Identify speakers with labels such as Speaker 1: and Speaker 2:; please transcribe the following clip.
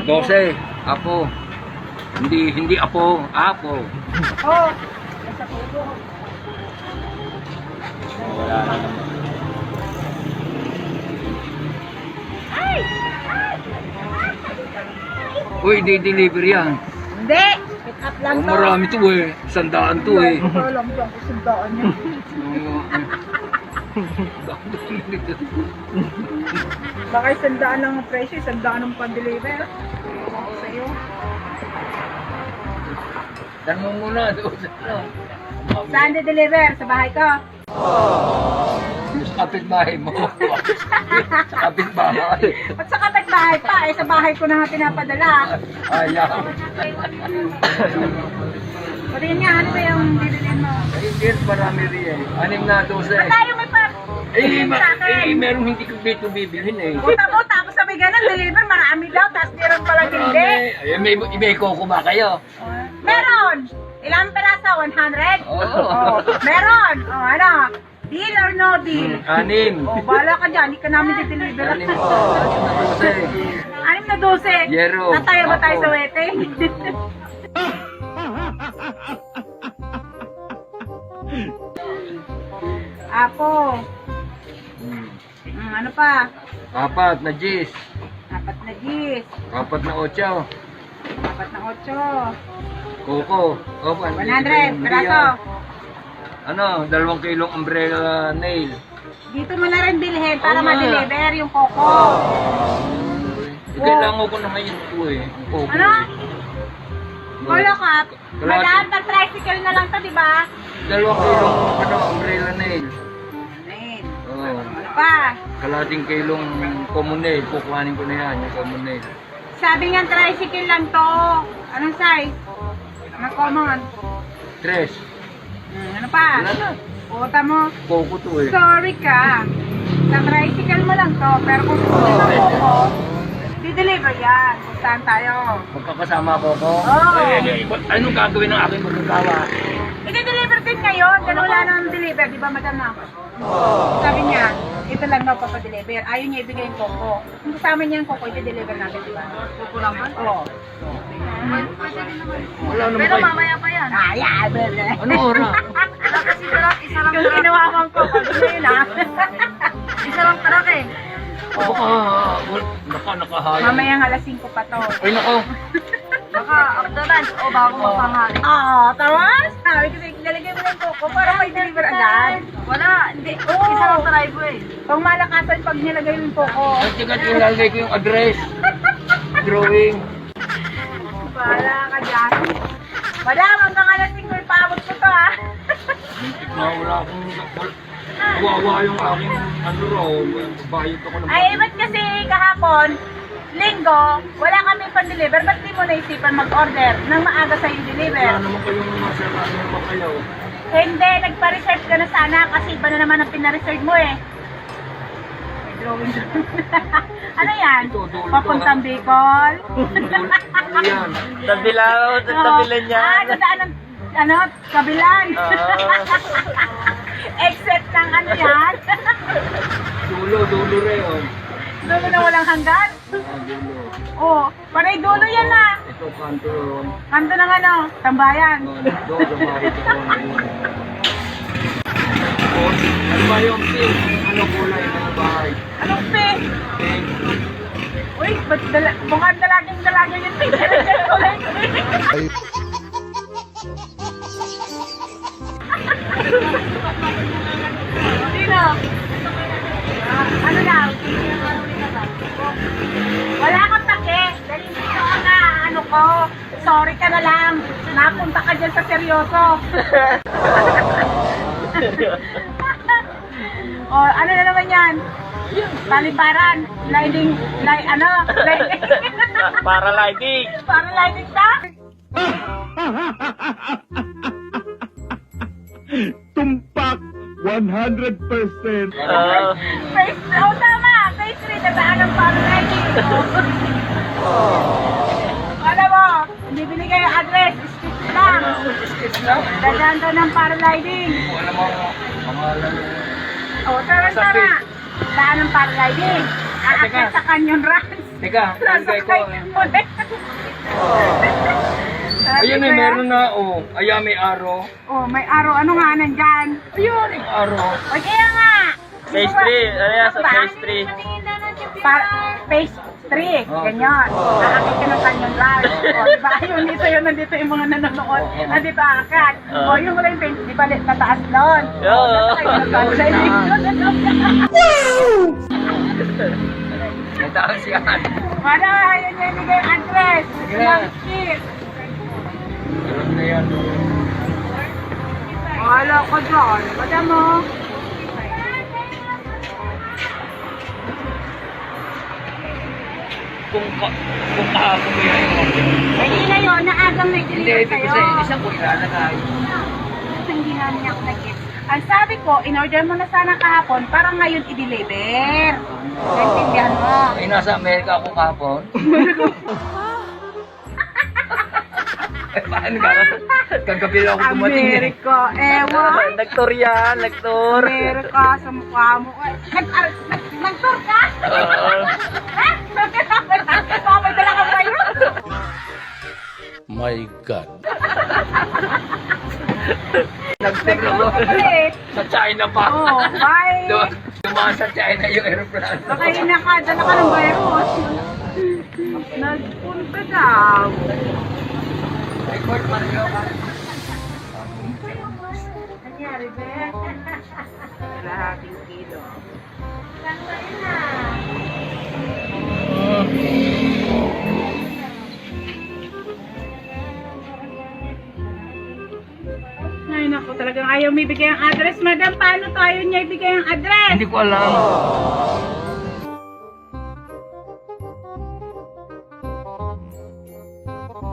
Speaker 1: 12. Apo. Hindi apo. Apo.
Speaker 2: Oh, nasa puso.
Speaker 1: Wala na naman.
Speaker 2: Ay!
Speaker 1: Uy, di-deliver yan.
Speaker 2: Hindi! Pick up lang to.
Speaker 1: Marami to eh. 100 to eh.
Speaker 2: Hindi ko alam dyan kung sundaan niya. Baka sandaan lang ang presyo, sandaan ang pan-deliver. Ako sa'yo.
Speaker 1: Dan mo muna doon sa
Speaker 2: Saan de-deliver? Sa bahay ko?
Speaker 1: sa kapitbahay mo. Sa kapitbahay.
Speaker 2: At sa kapitbahay pa, eh sa bahay ko na nga pinapadala.
Speaker 1: Ayaw.
Speaker 2: Patingin nga, ano ba yung bibilin mo?
Speaker 1: Hindi, marami rin eh. 6 na 12.
Speaker 2: Ba't tayo may par... sa akin?
Speaker 1: Merong hindi ko dito bibilhin eh.
Speaker 2: Puta mo, tapos sabi ganun, deliver, marami daw, tapos meron palang hindi.
Speaker 1: Ay, may koko ba kayo?
Speaker 2: Meron! Ilang peraso? 100?
Speaker 1: Oo.
Speaker 2: Meron! O, ano? Deal or no deal?
Speaker 1: 6.
Speaker 2: O, bahala ka dyan, hindi ka namin di-deliver.
Speaker 1: 6 po.
Speaker 2: 6 na 12.
Speaker 1: Yero.
Speaker 2: Nataya ba tayo
Speaker 1: Apo.
Speaker 2: sa wete? Apo. Ano pa?
Speaker 1: 4 na G's.
Speaker 2: 4 na gis.
Speaker 1: 4 na 8.
Speaker 2: 4 na 8.
Speaker 1: Koko.
Speaker 2: 100 peraso.
Speaker 1: Ano, 2 kilong umbrella nail.
Speaker 2: Dito mo na rin bilhin para
Speaker 1: Oo nga.
Speaker 2: ma-deliver yung koko.
Speaker 1: Kailangan ko na ngayon ito eh. Ang koko.
Speaker 2: Ano? Kolo ka.
Speaker 1: Kalahati.
Speaker 2: Madaan, pag-tricycle na lang to, di ba?
Speaker 1: 2 kilong umbrella nail.
Speaker 2: Amen.
Speaker 1: Oo.
Speaker 2: Ano pa?
Speaker 1: Kalating kilong common nail. Kukuhanin ko na yan, yung common nail.
Speaker 2: Sabi nga tricycle lang to. Anong size? Mga common.
Speaker 1: 3.
Speaker 2: Ano pa?
Speaker 1: Wala na.
Speaker 2: Puta mo.
Speaker 1: Koko to eh.
Speaker 2: Sorry ka. Sa tricycle mo lang to. Pero kung gusto mo ng koko, di-deliver yan. Kung saan tayo.
Speaker 1: Magkakasama ko ko?
Speaker 2: Oo.
Speaker 1: Anong gagawin ng aking magkakawa?
Speaker 2: I-deliver din ngayon. Kasi wala nang deliver. Di ba, madam na? Sabi niya, ito lang daw papadeliver. Ayaw niya ibigay yung koko. Kung kasama niya yung koko, i-deliver natin, di ba? Koko naman? Oo.
Speaker 1: Wala naman
Speaker 2: Pero
Speaker 1: kayo.
Speaker 2: mamaya pa yan. Bebe.
Speaker 1: Ano oras?
Speaker 2: Kasi isa lang yung ginawa kong koko. Gusto yun, ha? Isa lang tarak eh.
Speaker 1: Baka nakahaya.
Speaker 2: Mamayang alas 5 pa to.
Speaker 1: Ay nako.
Speaker 2: Baka after lunch o bago mapanghali. Oo, tawas. Sabi ko sa'yo, nalagay mo yung koko para may deliver agad. Wala, hindi. Isa lang taray ko eh. Pang malakasan pag nilagay yung koko.
Speaker 1: Ay, tigat ilalagay ko yung address. Drawing.
Speaker 2: Bahala ka dyan. Madam, hanggang alas 5 ipaabot ko to ha.
Speaker 1: Muntik na wala akong... Wawa yung aking ano raw. Bayad ako ng...
Speaker 2: Ay, ba't kasi kahapon, linggo, wala kami pan-deliver. Ba't di mo naisipan mag-order nang maaga sa'yo deliver?
Speaker 1: Wala naman kayong masarap naman kayo.
Speaker 2: Hindi, nagpa-reserve ka na sana kasi iba na naman ang pina-reserve mo eh. May drawing doon. Ano yan?
Speaker 1: Ito, dulo.
Speaker 2: Papuntang Bicol?
Speaker 1: Ano yan?
Speaker 3: Tabilaw, tabilan niya.
Speaker 2: Ah, dadaan ng, ano, kabilan. Except ng ano yan?
Speaker 1: Dulo rin.
Speaker 2: Dulo na walang hanggan?
Speaker 1: Dulo.
Speaker 2: Oo, panay dulo yan ah.
Speaker 1: Ito kanto ron.
Speaker 2: Kanto ng ano, tambayan.
Speaker 1: Doon sa bahay ko. Ano ba yung pink? Ano kulay ng bahay?
Speaker 2: Anong pink?
Speaker 1: Pink.
Speaker 2: Uy, ba't mukhang dalagang yung pink? Kulay pink. Sino? Ano daw? Wala kang pake. Dali dito ka na. Ano ko? Sorry ka na lang. Napunta ka dyan sa seryoso. O, ano na naman yan? Taliparan. Lighting.
Speaker 3: Para lighting.
Speaker 2: Para lighting ka?
Speaker 4: Tumpak 100%.
Speaker 2: Face, tama. Face 3, dadaan ng para lighting. Alam mo, bibili kayo address. Sketch lang.
Speaker 1: Sketch lang.
Speaker 2: Dadaan daw ng para lighting.
Speaker 1: Alam mo, pangalan.
Speaker 2: O, tara. Daan ng para lighting. Aakyat sa Canyon Ranch.
Speaker 1: Teka, ibigay ko.
Speaker 2: Ulit.
Speaker 1: Ayun eh, meron na, oh. Ayan, may araw.
Speaker 2: Oh, may araw. Ano nga nandyan?
Speaker 1: Ayun, yung araw.
Speaker 2: O kaya nga.
Speaker 3: Pastry. Ano yan sa pastry?
Speaker 2: Phase 3.
Speaker 1: Oh.
Speaker 2: Ganyan. Nakakit ka ng kanyang live. O, diba? Ayun, dito yun. Nandito yung mga nanonood. Nandito akat. O, yung wala yung phase. Di ba, nataas doon.
Speaker 3: Oo.
Speaker 1: Nataas yan.
Speaker 2: Wala, yun yung ibigay yung address.
Speaker 1: Sige na.
Speaker 2: Yung ship.
Speaker 1: Alam na yan.
Speaker 2: Wala ko dyan. Wala mo.
Speaker 3: Kung kahapon mo yan.
Speaker 2: Hindi na yun. Naagang may
Speaker 1: Hindi,
Speaker 2: deliver
Speaker 1: ibig ko
Speaker 2: sa'yo.
Speaker 1: sa'yo, isang ko ilalagay.
Speaker 2: Hindi na niya ako nag-get. Ang sabi ko, in-order mo na sana kahapon para ngayon i-deliver. Naintindihan mo.
Speaker 1: Ay, nasa Amerika ako kahapon. Ay, paano ka? Kagabi lang ako dumating eh.
Speaker 2: Amerika, ewan.
Speaker 3: Nagtour yan, nagtour.
Speaker 2: Amerika sa mukha mo. Nag-tour ka?
Speaker 3: Oo.
Speaker 2: Ha? Baka may dala ka ba yun?
Speaker 4: My God.
Speaker 1: Nag-tour ako.
Speaker 2: Ulit.
Speaker 1: Sa China pa.
Speaker 2: Oh, bye.
Speaker 1: Dumaan sa China yung aeroplano.
Speaker 2: Baka inakadala ka ng virus. Nagpunta daw.
Speaker 1: Record Mario.
Speaker 2: Nangyari ba? Kalahating kilo. Ay, naku, talagang ayaw may bigay ang address. Madam, paano tayo niya ibigay ang address?
Speaker 1: Hindi ko alam.